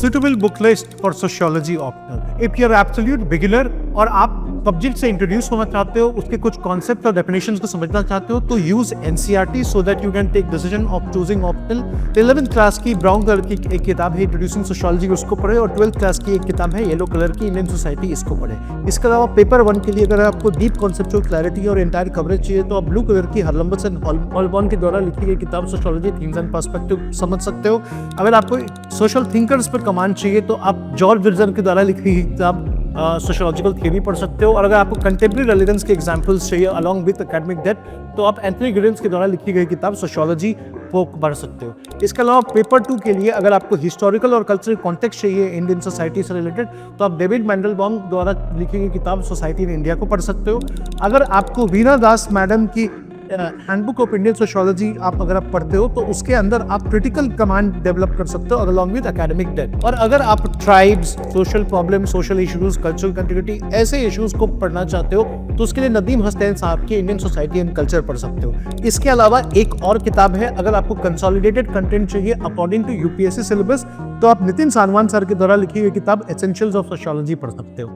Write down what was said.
suitable book list for sociology optional. If you're absolute beginner और आप subject से introduce होना चाहते हो, उसके कुछ कॉन्सेप्ट और डेफिनेशंस को समझना चाहते हो, तो use NCERT so that you can take decision of choosing optional. 11th class की ब्राउन कलर की एक किताब है इंट्रोड्यूसिंग सोशियोलॉजी, उसको पढ़े, और 12th क्लास की एक किताब है येलो कलर की इंडियन सोसाइटी, इसको पढ़े। इसके अलावा पेपर 1 के लिए अगर आपको डीप कॉन्सेप्चुअल क्लैरिटी और एंटायर कवरेज चाहिए तो आप ब्लू कलर की हरलम्बस एंड हॉलबॉर्न के द्वारा लिखी गई किताब सोशियोलॉजी थीम्स एंड पर्सपेक्टिव समझ सकते हो। अगर आपको सोशल थिंकर्स पर कमांड चाहिए तो आप जॉर्ज विल्सन के द्वारा लिखी गई किताब सोशियोलॉजिकल थियरी पढ़ सकते हो। और अगर आपको कंटेम्प्रेरी रेलेवेंस के एग्जांपल्स चाहिए अलॉन्ग विद एकेडमिक डेप्थ तो आप एंथनी गिडेंस के द्वारा लिखी गई किताब सोशियोलॉजी वो पढ़ सकते हो। इसके अलावा पेपर 2 के लिए अगर आपको हिस्टोरिकल और कल्चरल कॉन्टेक्स्ट चाहिए इंडियन सोसाइटी से रिलेटेड तो आप डेविड मैंडलबॉम द्वारा लिखी गई किताब सोसाइटी इन इंडिया को पढ़ सकते हो। अगर आपको वीना दास मैडम की हैंडबुक ऑफ इंडियन सोशियोलॉजी अगर आप पढ़ते हो तो उसके अंदर आप क्रिटिकल कमांड डेवलप कर सकते हो अलॉन्ग विद एकेडमिक डेप्थ। और अगर आप tribes, social problem, social issues, cultural continuity ऐसे इश्यूज को पढ़ना चाहते हो तो उसके लिए नदीम हसनैन साहब की इंडियन सोसाइटी एंड कल्चर पढ़ सकते हो। इसके अलावा एक और किताब है, अगर आपको कंसोलिडेटेड कंटेंट चाहिए अकॉर्डिंग टू यूपीएससी सिलेबस तो आप नितिन सानवान सर के द्वारा लिखी हुई किताब एसेंशियल्स ऑफ सोशियोलॉजी पढ़ सकते हो।